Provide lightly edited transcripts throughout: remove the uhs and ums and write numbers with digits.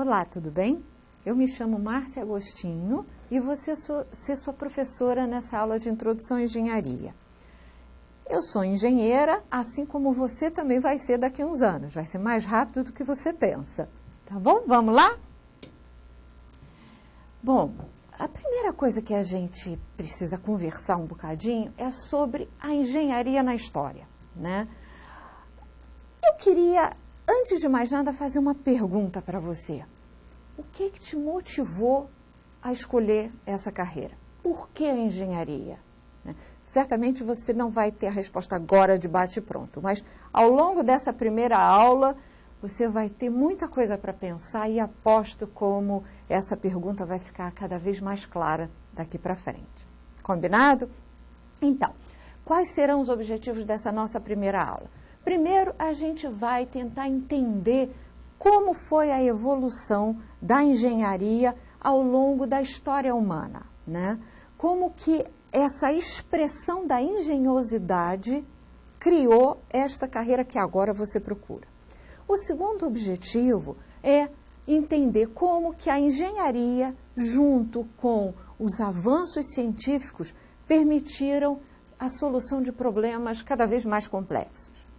Olá, tudo bem? Eu me chamo Márcia Agostinho e vou ser sua professora nessa aula de Introdução à Engenharia. Eu sou engenheira, assim como você também vai ser daqui a uns anos. Vai ser mais rápido do que você pensa. Tá bom? Vamos lá? Bom, a primeira coisa que a gente precisa conversar um bocadinho é sobre a engenharia na história, né? Eu queria, antes de mais nada, fazer uma pergunta para você. O que te motivou a escolher essa carreira? Por que a engenharia? Certamente você não vai ter a resposta agora de bate-pronto, mas ao longo dessa primeira aula você vai ter muita coisa para pensar e aposto como essa pergunta vai ficar cada vez mais clara daqui para frente. Combinado? Então, quais serão os objetivos dessa nossa primeira aula? Primeiro, a gente vai tentar entender como foi a evolução da engenharia ao longo da história humana, né? Como que essa expressão da engenhosidade criou esta carreira que agora você procura. O segundo objetivo é entender como que a engenharia, junto com os avanços científicos, permitiram a solução de problemas cada vez mais complexos.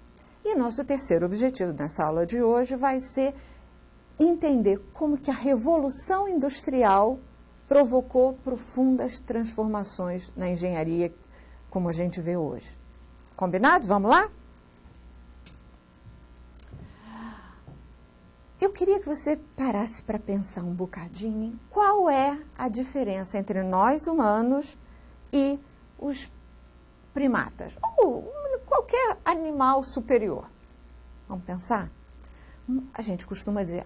E nosso terceiro objetivo nessa aula de hoje vai ser entender como que a Revolução Industrial provocou profundas transformações na engenharia, como a gente vê hoje. Combinado? Vamos lá? Eu queria que você parasse para pensar um bocadinho em qual é a diferença entre nós humanos e os primatas, ou qualquer animal superior. Vamos pensar? A gente costuma dizer,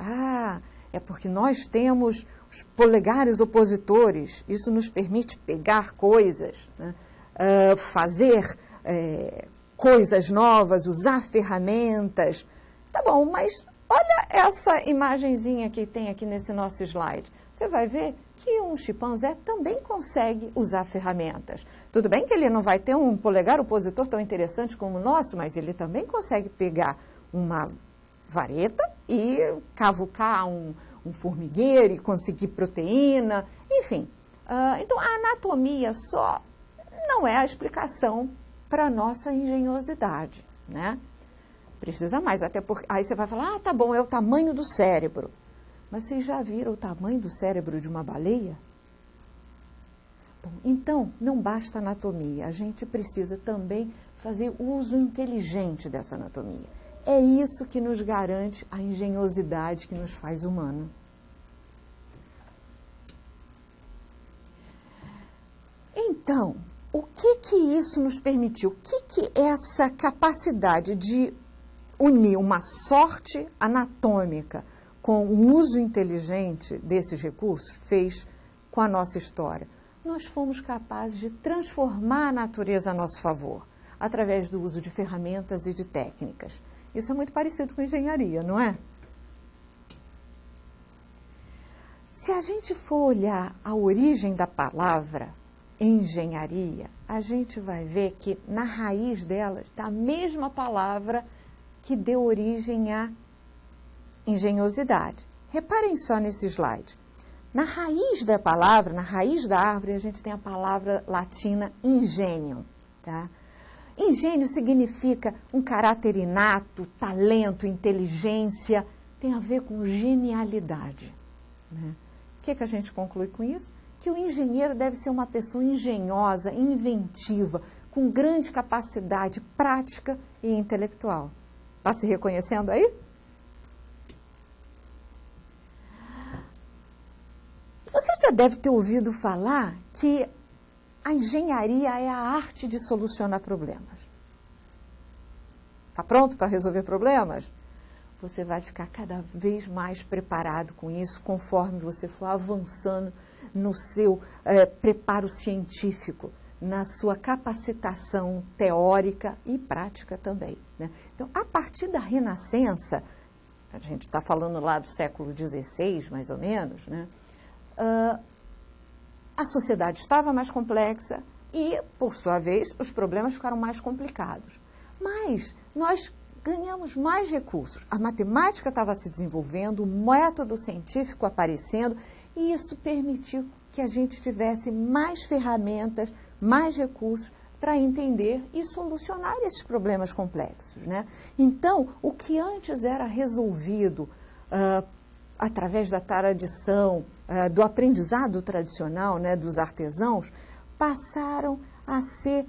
é porque nós temos os polegares opositores, isso nos permite pegar coisas, né? Fazer coisas novas, usar ferramentas. Tá bom, mas olha essa imagenzinha que tem aqui nesse nosso slide. Você vai ver que um chimpanzé também consegue usar ferramentas. Tudo bem que ele não vai ter um polegar opositor tão interessante como o nosso, mas ele também consegue pegar uma vareta e cavucar um formigueiro e conseguir proteína, enfim. Então, a anatomia só não é a explicação para a nossa engenhosidade, né? Precisa mais, até porque aí você vai falar, tá bom, é o tamanho do cérebro. Mas vocês já viram o tamanho do cérebro de uma baleia? Bom, então, não basta anatomia, a gente precisa também fazer uso inteligente dessa anatomia. É isso que nos garante a engenhosidade que nos faz humano. Então, o que isso nos permitiu? O que essa capacidade de unir uma sorte anatômica com o uso inteligente desses recursos fez com a nossa história? Nós fomos capazes de transformar a natureza a nosso favor, através do uso de ferramentas e de técnicas. Isso é muito parecido com engenharia, não é? Se a gente for olhar a origem da palavra engenharia, a gente vai ver que na raiz dela está a mesma palavra que deu origem à engenhosidade. Reparem só nesse slide. Na raiz da palavra, na raiz da árvore, a gente tem a palavra latina ingenium, tá? Ingênio significa um caráter inato, talento, inteligência, tem a ver com genialidade, né? O que a gente conclui com isso? Que o engenheiro deve ser uma pessoa engenhosa, inventiva, com grande capacidade prática e intelectual. Está se reconhecendo aí? Você já deve ter ouvido falar que a engenharia é a arte de solucionar problemas. Está pronto para resolver problemas? Você vai ficar cada vez mais preparado com isso, conforme você for avançando no seu preparo científico, na sua capacitação teórica e prática também, né? Então, a partir da Renascença, a gente está falando lá do século XVI, mais ou menos, né? A sociedade estava mais complexa e, por sua vez, os problemas ficaram mais complicados. Mas nós ganhamos mais recursos. A matemática estava se desenvolvendo, o método científico aparecendo, e isso permitiu que a gente tivesse mais ferramentas, mais recursos para entender e solucionar esses problemas complexos, né? Então, o que antes era resolvido através da tradição, do aprendizado tradicional, né, dos artesãos, passaram a ser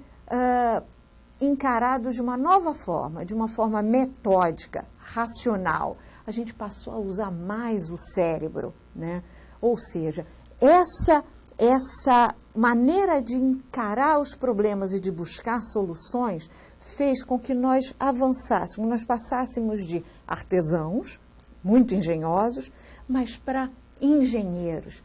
encarados de uma nova forma, de uma forma metódica, racional. A gente passou a usar mais o cérebro, né? Ou seja, essa maneira de encarar os problemas e de buscar soluções fez com que nós avançássemos, nós passássemos de artesãos, muito engenhosos, mas para engenheiros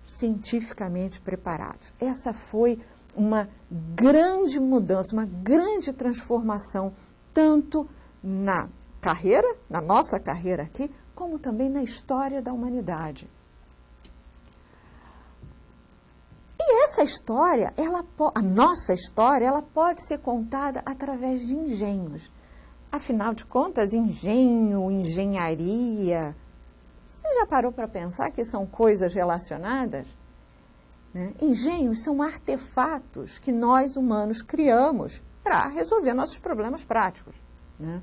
cientificamente preparados. Essa foi uma grande mudança, uma grande transformação, tanto na carreira, na nossa carreira aqui, como também na história da humanidade. E essa história, a nossa história, ela pode ser contada através de engenhos. Afinal de contas, engenho, engenharia, você já parou para pensar que são coisas relacionadas? Né? Engenhos são artefatos que nós, humanos, criamos para resolver nossos problemas práticos. Né?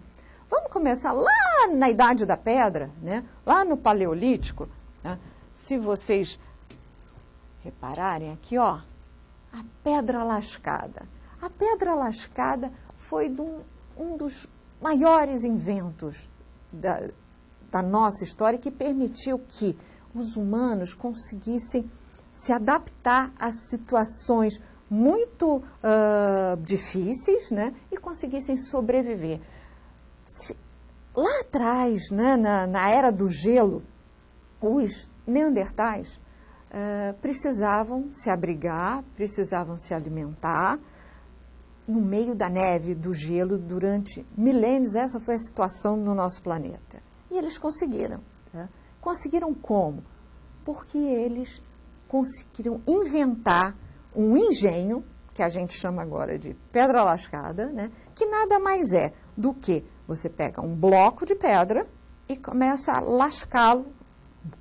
Vamos começar lá na Idade da Pedra, né? Lá no Paleolítico. Né? Se vocês repararem aqui, ó, a pedra lascada. A pedra lascada foi um dos maiores inventos da nossa história, que permitiu que os humanos conseguissem se adaptar a situações muito difíceis, né, e conseguissem sobreviver. Lá atrás, né, na era do gelo, os neandertais precisavam se abrigar, precisavam se alimentar no meio da neve, do gelo, durante milênios. Essa foi a situação no nosso planeta. E eles conseguiram. Tá? Conseguiram como? Porque eles conseguiram inventar um engenho, que a gente chama agora de pedra lascada, né? Que nada mais é do que você pega um bloco de pedra e começa a lascá-lo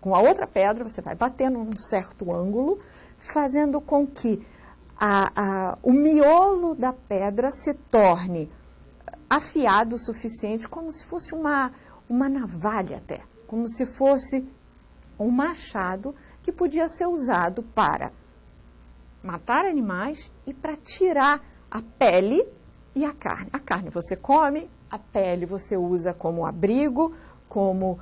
com a outra pedra, você vai batendo num certo ângulo, fazendo com que o miolo da pedra se torne afiado o suficiente, como se fosse uma navalha até, como se fosse um machado que podia ser usado para matar animais e para tirar a pele e a carne. A carne você come, a pele você usa como abrigo, como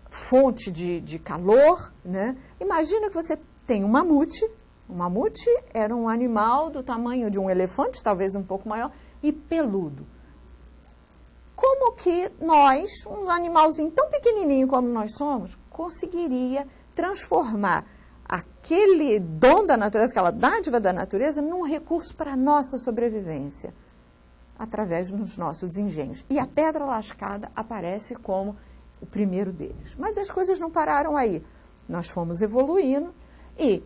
fonte de calor, né? Imagina que você tem um mamute. O mamute era um animal do tamanho de um elefante, talvez um pouco maior, e peludo. Como que nós, um animalzinho tão pequenininho como nós somos, conseguiria transformar aquele dom da natureza, aquela dádiva da natureza, num recurso para a nossa sobrevivência, através dos nossos engenhos? E a pedra lascada aparece como o primeiro deles. Mas as coisas não pararam aí. Nós fomos evoluindo e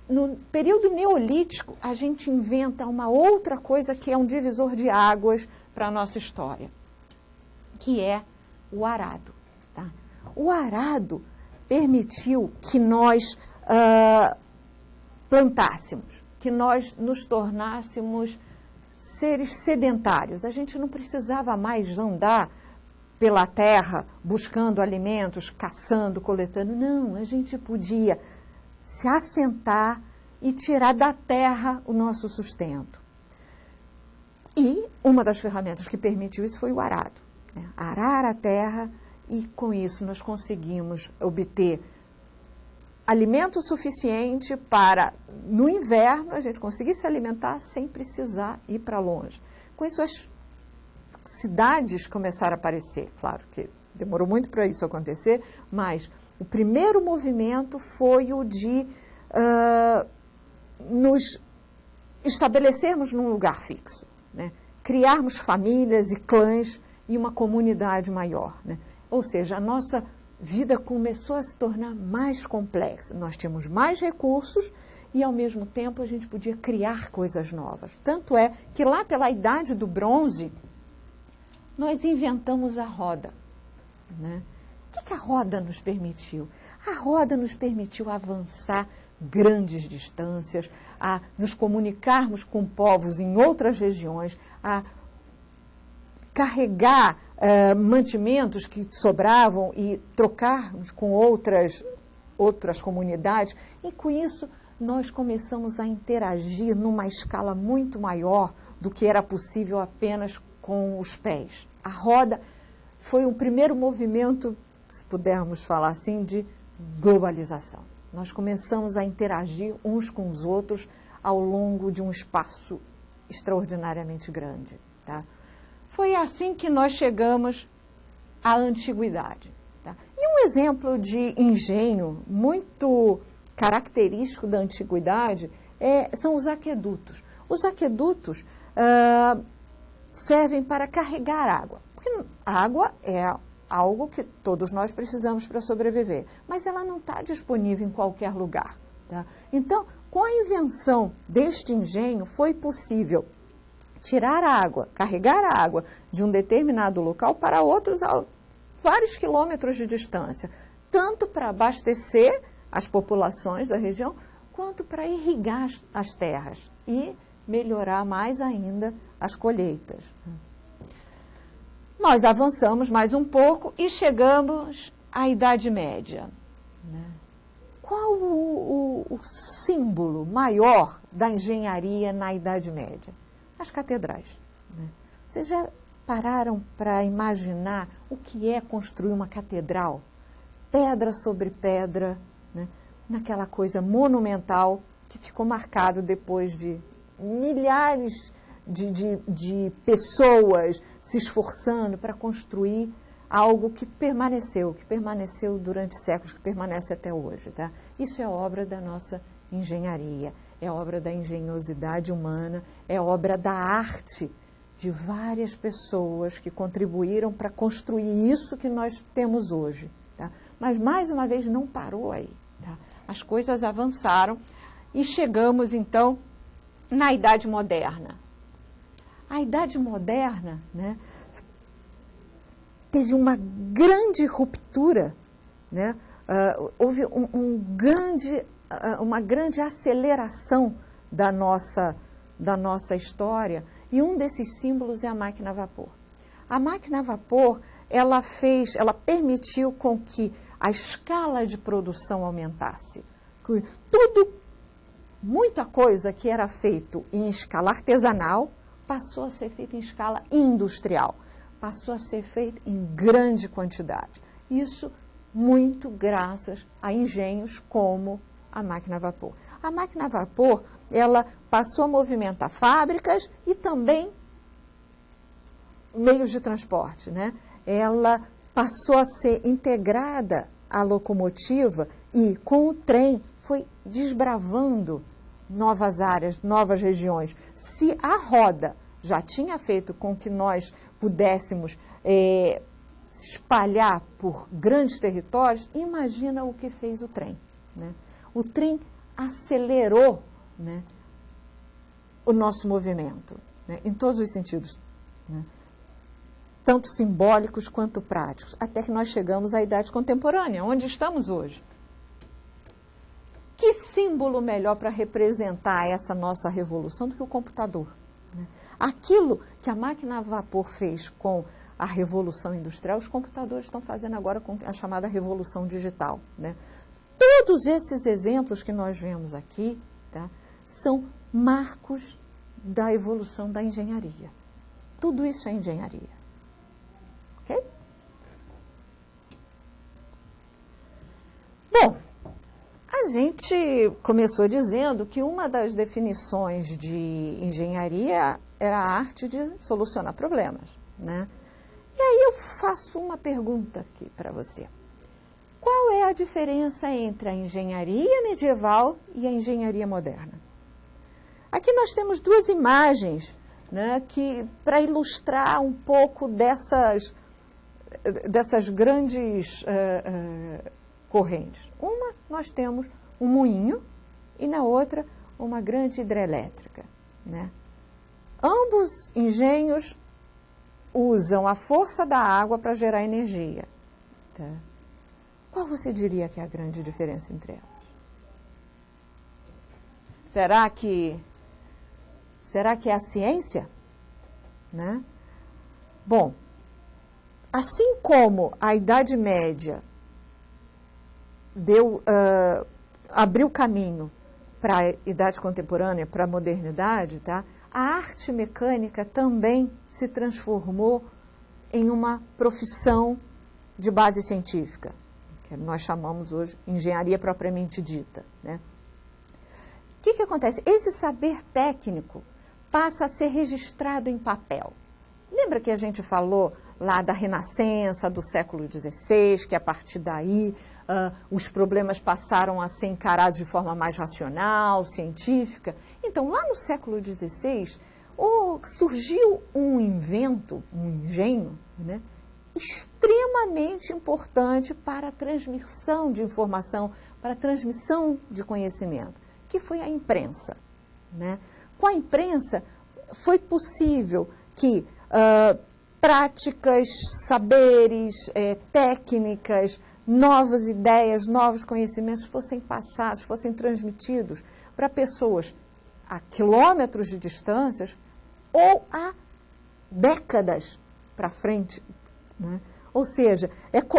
no período neolítico a gente inventa uma outra coisa que é um divisor de águas para a nossa história, que é o arado. Tá? O arado permitiu que nós plantássemos, que nós nos tornássemos seres sedentários. A gente não precisava mais andar pela terra buscando alimentos, caçando, coletando. Não, a gente podia se assentar e tirar da terra o nosso sustento. E uma das ferramentas que permitiu isso foi o arado. Né? Arar a terra, e com isso nós conseguimos obter alimento suficiente para, no inverno, a gente conseguir se alimentar sem precisar ir para longe. Com isso, as cidades começaram a aparecer. Claro que demorou muito para isso acontecer, mas o primeiro movimento foi o de nos estabelecermos num lugar fixo, né? Criarmos famílias e clãs e uma comunidade maior, né? Ou seja, a nossa vida começou a se tornar mais complexa. Nós tínhamos mais recursos e, ao mesmo tempo, a gente podia criar coisas novas. Tanto é que lá pela Idade do Bronze, nós inventamos a roda, né? O que a roda nos permitiu? A roda nos permitiu avançar grandes distâncias, a nos comunicarmos com povos em outras regiões, a carregar mantimentos que sobravam e trocarmos com outras comunidades. E com isso nós começamos a interagir numa escala muito maior do que era possível apenas com os pés. A roda foi um primeiro movimento, se pudermos falar assim, de globalização. Nós começamos a interagir uns com os outros ao longo de um espaço extraordinariamente grande, tá? Foi assim que nós chegamos à antiguidade, tá? E um exemplo de engenho muito característico da antiguidade são os aquedutos. Os aquedutos servem para carregar água, porque a água é algo que todos nós precisamos para sobreviver, mas ela não está disponível em qualquer lugar, tá? Então, com a invenção deste engenho, foi possível tirar a água, carregar a água de um determinado local para outros a vários quilômetros de distância, tanto para abastecer as populações da região, quanto para irrigar as terras e melhorar mais ainda as colheitas. Nós avançamos mais um pouco e chegamos à Idade Média, né? Qual o símbolo maior da engenharia na Idade Média? As catedrais, né? Vocês já pararam para imaginar o que é construir uma catedral? Pedra sobre pedra, né? Naquela coisa monumental que ficou marcado depois de milhares de pessoas se esforçando para construir algo que permaneceu durante séculos, que permanece até hoje, tá? Isso é obra da nossa engenharia, é obra da engenhosidade humana, é obra da arte de várias pessoas que contribuíram para construir isso que nós temos hoje, tá? Mas, mais uma vez, não parou aí, tá? As coisas avançaram e chegamos, então, na Idade Moderna. A Idade Moderna, né, teve uma grande ruptura, né? Houve uma grande aceleração da nossa história, e um desses símbolos é a máquina a vapor. A máquina a vapor, ela permitiu com que a escala de produção aumentasse. Muita coisa que era feito em escala artesanal passou a ser feita em escala industrial, passou a ser feita em grande quantidade. Isso muito graças a engenhos como a máquina a vapor. A máquina a vapor, ela passou a movimentar fábricas e também meios de transporte, né? Ela passou a ser integrada à locomotiva e, com o trem, foi desbravando novas áreas, novas regiões. Se a roda já tinha feito com que nós pudéssemos se espalhar por grandes territórios, imagina o que fez o trem, né? O trem acelerou, né, o nosso movimento, né, em todos os sentidos, né, tanto simbólicos quanto práticos, até que nós chegamos à idade contemporânea, onde estamos hoje. Que símbolo melhor para representar essa nossa revolução do que o computador, né? Aquilo que a máquina a vapor fez com a revolução industrial, os computadores estão fazendo agora com a chamada revolução digital, né? Todos esses exemplos que nós vemos aqui, tá, são marcos da evolução da engenharia. Tudo isso é engenharia. Ok? Bom, a gente começou dizendo que uma das definições de engenharia era a arte de solucionar problemas, né? E aí eu faço uma pergunta aqui para você. Qual é a diferença entre a engenharia medieval e a engenharia moderna? Aqui nós temos duas imagens, né, para ilustrar um pouco dessas grandes correntes. Uma, nós temos um moinho e na outra uma grande hidrelétrica, né? Ambos engenhos usam a força da água para gerar energia. Tá? Qual você diria que é a grande diferença entre elas? Será que é a ciência? Né? Bom, assim como a Idade Média abriu caminho para a Idade Contemporânea, para a modernidade, tá? A arte mecânica também se transformou em uma profissão de base científica, que nós chamamos hoje engenharia propriamente dita, né? O que acontece? Esse saber técnico passa a ser registrado em papel. Lembra que a gente falou lá da Renascença, do século XVI, que a partir daí os problemas passaram a ser encarados de forma mais racional, científica? Então, lá no século XVI, surgiu um invento, um engenho, né, extremamente importante para a transmissão de informação, para a transmissão de conhecimento, que foi a imprensa, né? Com a imprensa, foi possível que práticas, saberes, técnicas, novas ideias, novos conhecimentos fossem passados, fossem transmitidos para pessoas a quilômetros de distâncias ou a décadas para frente, né? Ou seja,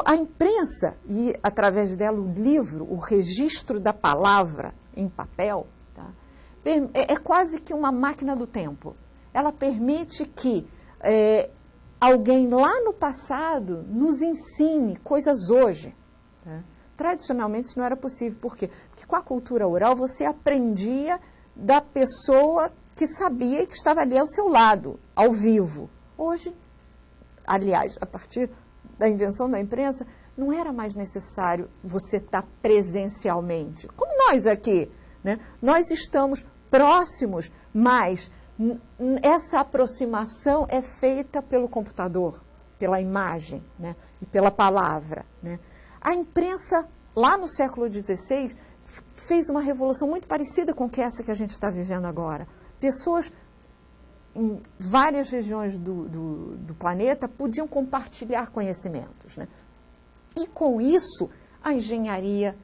a imprensa e, através dela, o livro, o registro da palavra em papel, tá? É quase que uma máquina do tempo. Ela permite que alguém lá no passado nos ensine coisas hoje. Tá? Tradicionalmente isso não era possível. Por quê? Porque com a cultura oral você aprendia da pessoa que sabia e que estava ali ao seu lado, ao vivo. Hoje, aliás, a partir da invenção da imprensa, não era mais necessário você estar presencialmente. Como nós aqui, né? Nós estamos próximos, mas essa aproximação é feita pelo computador, pela imagem, né? E pela palavra, né? A imprensa, lá no século XVI, fez uma revolução muito parecida com essa que a gente está vivendo agora. Pessoas em várias regiões do planeta podiam compartilhar conhecimentos, né? E com isso, a engenharia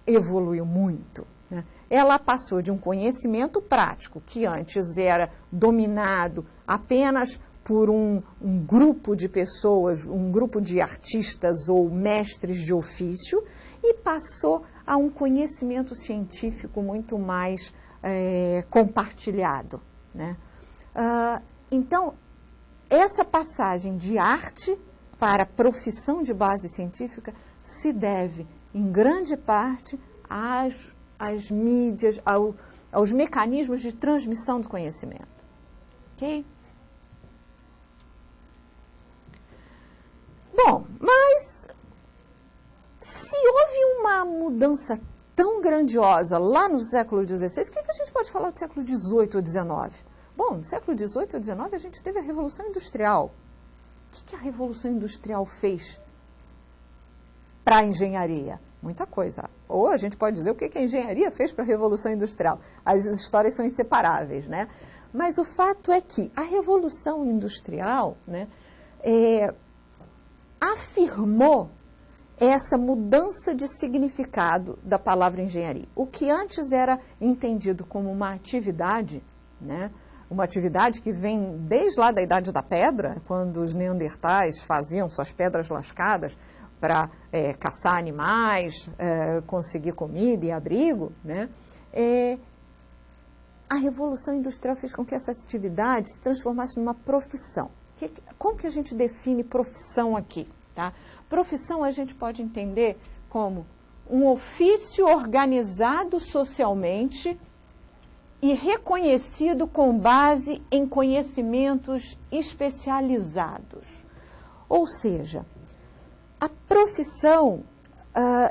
evoluiu muito, né? Ela passou de um conhecimento prático, que antes era dominado apenas por um grupo de pessoas, um grupo de artistas ou mestres de ofício, e passou a um conhecimento científico muito mais compartilhado, né? Então, essa passagem de arte para a profissão de base científica se deve, em grande parte, às mídias, aos mecanismos de transmissão do conhecimento. Ok? Bom, mas se houve uma mudança tão grandiosa lá no século XVI, o que a gente pode falar do século XVIII ou XIX? Bom, no século XVIII ou XIX a gente teve a Revolução Industrial. O que a Revolução Industrial fez para a engenharia? Muita coisa. Ou a gente pode dizer o que a engenharia fez para a Revolução Industrial. As histórias são inseparáveis, né? Mas o fato é que a Revolução Industrial, né, afirmou essa mudança de significado da palavra engenharia. O que antes era entendido como uma atividade, né, uma atividade que vem desde lá da Idade da Pedra, quando os neandertais faziam suas pedras lascadas para caçar animais, conseguir comida e abrigo, né? A Revolução Industrial fez com que essa atividade se transformasse numa profissão. Como que a gente define profissão aqui? Tá? Profissão a gente pode entender como um ofício organizado socialmente e reconhecido com base em conhecimentos especializados. Ou seja, a profissão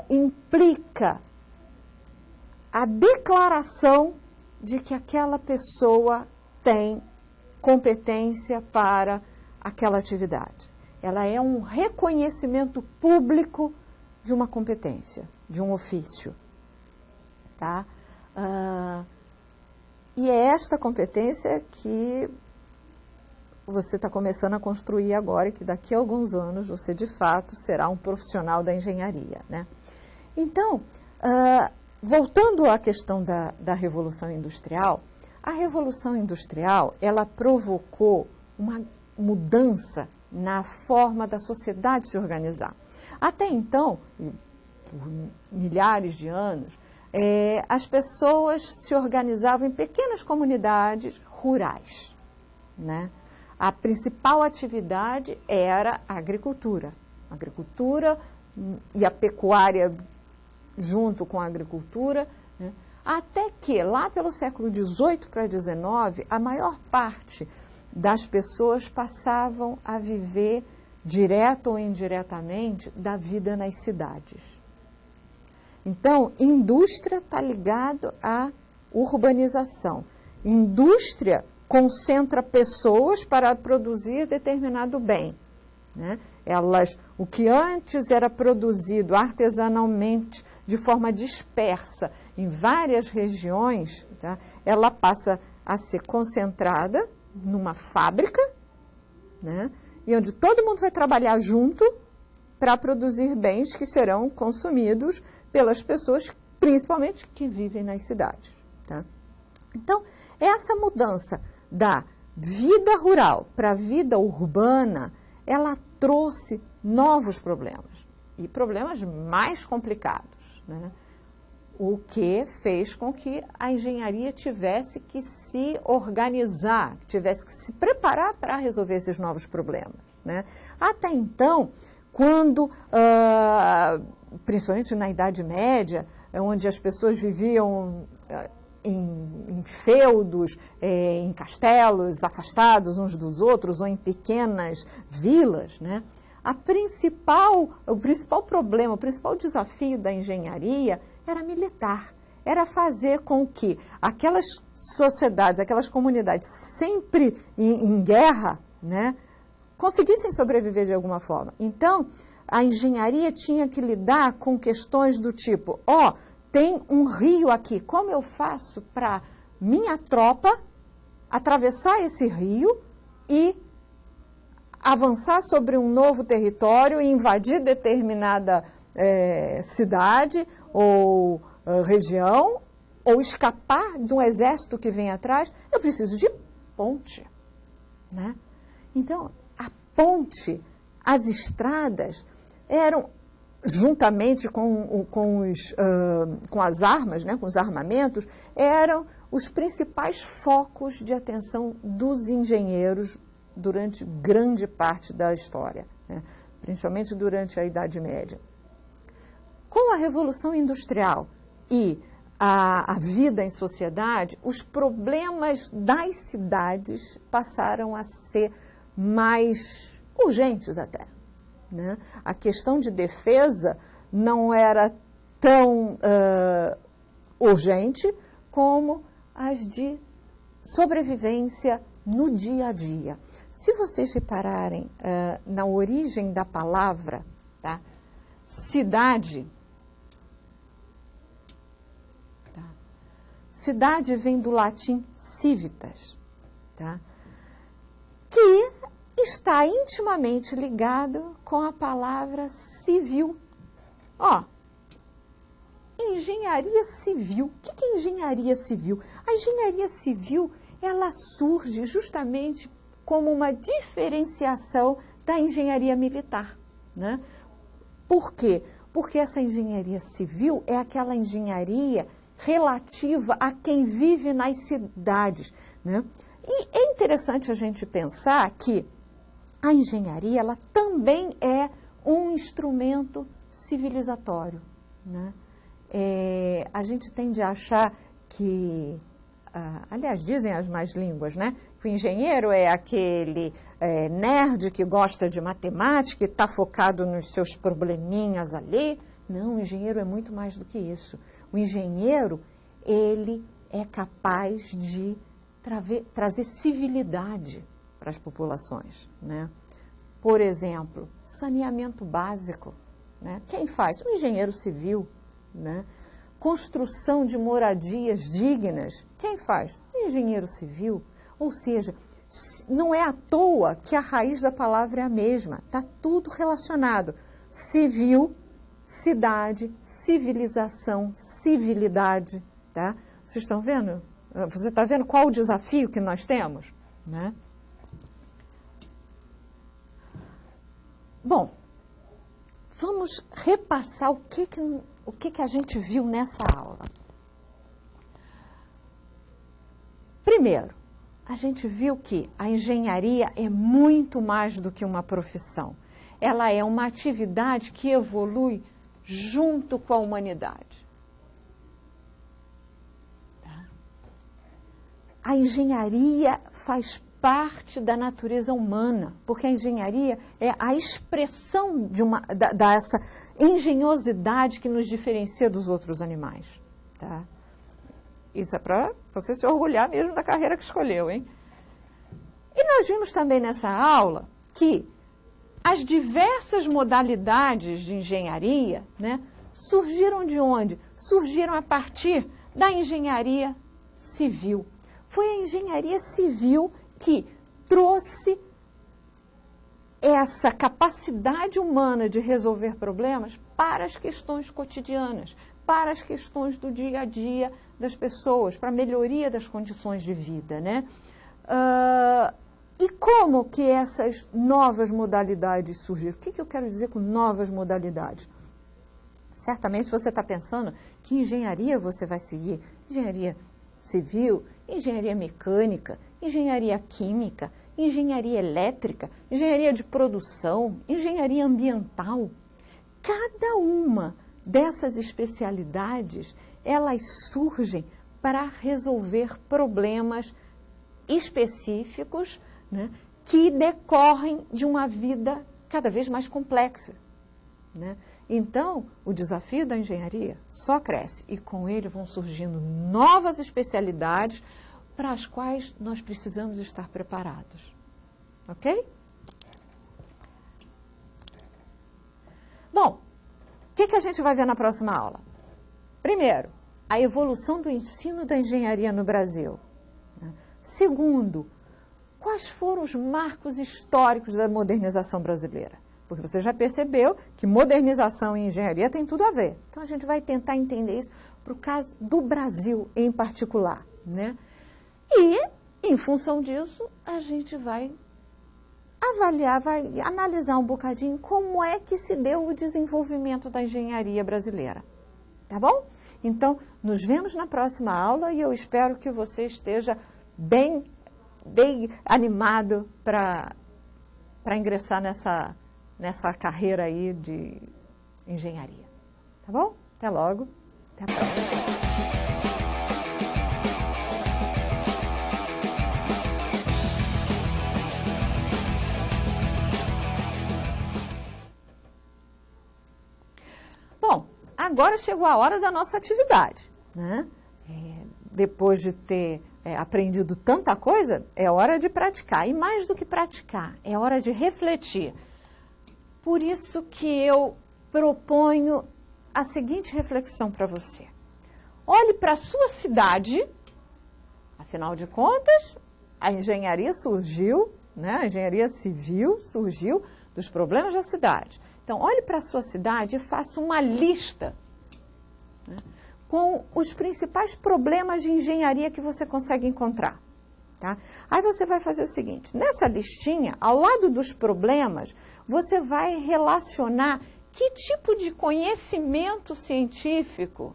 implica a declaração de que aquela pessoa tem competência para aquela atividade. Ela é um reconhecimento público de uma competência, de um ofício. Tá? E é esta competência que você está começando a construir agora e que daqui a alguns anos você, de fato, será um profissional da engenharia, né? Então, voltando à questão da Revolução Industrial, a Revolução Industrial, ela provocou uma mudança na forma da sociedade se organizar. Até então, por milhares de anos, as pessoas se organizavam em pequenas comunidades rurais, né? A principal atividade era a agricultura. A agricultura e a pecuária junto com a agricultura, né? Até que, lá pelo século XVIII para XIX, a maior parte das pessoas passavam a viver, direto ou indiretamente, da vida nas cidades. Então, indústria está ligado à urbanização. Indústria concentra pessoas para produzir determinado bem, né? O que antes era produzido artesanalmente, de forma dispersa, em várias regiões, tá? Ela passa a ser concentrada numa fábrica, né? E onde todo mundo vai trabalhar junto para produzir bens que serão consumidos pelas pessoas, principalmente que vivem nas cidades, tá? Então, essa mudança da vida rural para a vida urbana, ela trouxe novos problemas, e problemas mais complicados, né? O que fez com que a engenharia tivesse que se organizar, tivesse que se preparar para resolver esses novos problemas, né? Até então, quando, principalmente na Idade Média, onde as pessoas viviam em feudos, em castelos afastados uns dos outros, ou em pequenas vilas, né? O principal problema, o principal desafio da engenharia era militar. Era fazer com que aquelas sociedades, aquelas comunidades sempre em guerra, né, conseguissem sobreviver de alguma forma. Então, a engenharia tinha que lidar com questões do tipo, tem um rio aqui, como eu faço para minha tropa atravessar esse rio e avançar sobre um novo território e invadir determinada cidade ou região, ou escapar de um exército que vem atrás? Eu preciso de ponte, né? Então, a ponte, as estradas eram, juntamente com as armas, né, com os armamentos, eram os principais focos de atenção dos engenheiros durante grande parte da história, né, principalmente durante a Idade Média. Com a Revolução Industrial e a vida em sociedade, os problemas das cidades passaram a ser mais urgentes até, né? A questão de defesa não era tão urgente como as de sobrevivência no dia a dia. Se vocês repararem na origem da palavra, tá? Cidade, tá? Cidade vem do latim civitas, tá? Que está intimamente ligado com a palavra civil. Engenharia civil. O que é engenharia civil? A engenharia civil, ela surge justamente como uma diferenciação da engenharia militar, né? Por quê? Porque essa engenharia civil é aquela engenharia relativa a quem vive nas cidades, né? E é interessante a gente pensar que a engenharia, ela também é um instrumento civilizatório, né? A gente tende a achar que, aliás, dizem as más línguas, né, que o engenheiro é aquele nerd que gosta de matemática e está focado nos seus probleminhas ali. Não, o engenheiro é muito mais do que isso. O engenheiro, ele é capaz de trazer civilidade para as populações, né? Por exemplo, saneamento básico, né? Quem faz? O engenheiro civil, né? Construção de moradias dignas, quem faz? O engenheiro civil. Ou seja, Não é à toa que a raiz da palavra é a mesma, está tudo relacionado. Civil, cidade, civilização, civilidade, tá? Vocês estão vendo? Você está vendo qual o desafio que nós temos, né? Bom, vamos repassar o que a gente viu nessa aula. Primeiro, a gente viu que a engenharia é muito mais do que uma profissão. Ela é uma atividade que evolui junto com a humanidade. Tá? A engenharia faz parte da natureza humana, porque a engenharia é a expressão dessa engenhosidade que nos diferencia dos outros animais. Tá? Isso é para você se orgulhar mesmo da carreira que escolheu, hein? E nós vimos também nessa aula que as diversas modalidades de engenharia, né, surgiram de onde? Surgiram a partir da engenharia civil. Foi a engenharia civil que trouxe essa capacidade humana de resolver problemas para as questões cotidianas, para as questões do dia a dia das pessoas, para a melhoria das condições de vida, né? E como que essas novas modalidades surgiram? O que eu quero dizer com novas modalidades? Certamente você está pensando que engenharia você vai seguir engenharia civil, engenharia mecânica, engenharia química, engenharia elétrica, engenharia de produção, engenharia ambiental. Cada uma dessas especialidades, elas surgem para resolver problemas específicos, né, que decorrem de uma vida cada vez mais complexa, né? Então, o desafio da engenharia só cresce e com ele vão surgindo novas especialidades para as quais nós precisamos estar preparados. Ok? Bom, o que a gente vai ver na próxima aula? Primeiro, a evolução do ensino da engenharia no Brasil. Segundo, quais foram os marcos históricos da modernização brasileira? Porque você já percebeu que modernização e engenharia tem tudo a ver. Então, a gente vai tentar entender isso para o caso do Brasil em particular, né? E, em função disso, a gente vai avaliar, vai analisar um bocadinho como é que se deu o desenvolvimento da engenharia brasileira. Tá bom? Então, nos vemos na próxima aula e eu espero que você esteja bem animado para ingressar nessa carreira aí de engenharia. Tá bom? Até logo. Até a próxima. Bom, agora chegou a hora da nossa atividade, né? Depois de ter aprendido tanta coisa, é hora de praticar. E mais do que praticar, é hora de refletir. Por isso que eu proponho a seguinte reflexão para você. Olhe para a sua cidade, afinal de contas, a engenharia surgiu, né? A engenharia civil surgiu dos problemas da cidade. Então, olhe para a sua cidade e faça uma lista, né, com os principais problemas de engenharia que você consegue encontrar. Tá? Aí você vai fazer o seguinte, nessa listinha, ao lado dos problemas, você vai relacionar que tipo de conhecimento científico,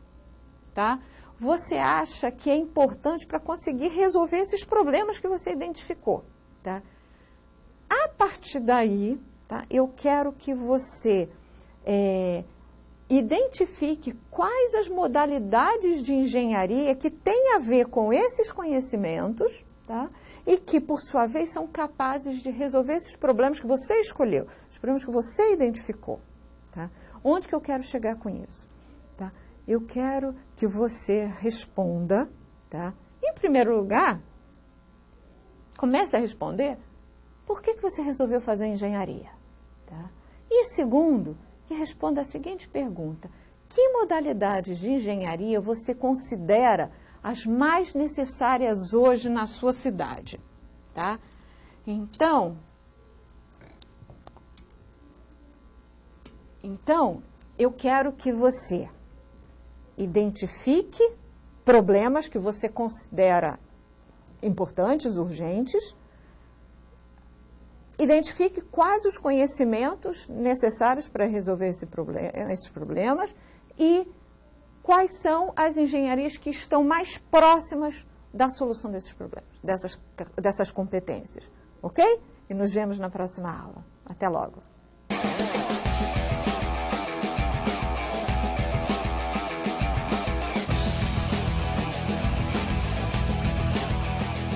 tá, você acha que é importante para conseguir resolver esses problemas que você identificou. Tá? A partir daí, tá, eu quero que você identifique quais as modalidades de engenharia que têm a ver com esses conhecimentos, tá? E que, por sua vez, são capazes de resolver esses problemas que você escolheu, os problemas que você identificou. Tá? Onde que eu quero chegar com isso? Tá? Eu quero que você responda, tá? Em primeiro lugar, comece a responder por que você resolveu fazer engenharia. Tá? E segundo, que responda a seguinte pergunta: que modalidades de engenharia você considera as mais necessárias hoje na sua cidade? Tá? Então, eu quero que você identifique problemas que você considera importantes, urgentes, identifique quais os conhecimentos necessários para resolver esses problemas e quais são as engenharias que estão mais próximas da solução desses problemas, dessas competências, ok? E nos vemos na próxima aula. Até logo!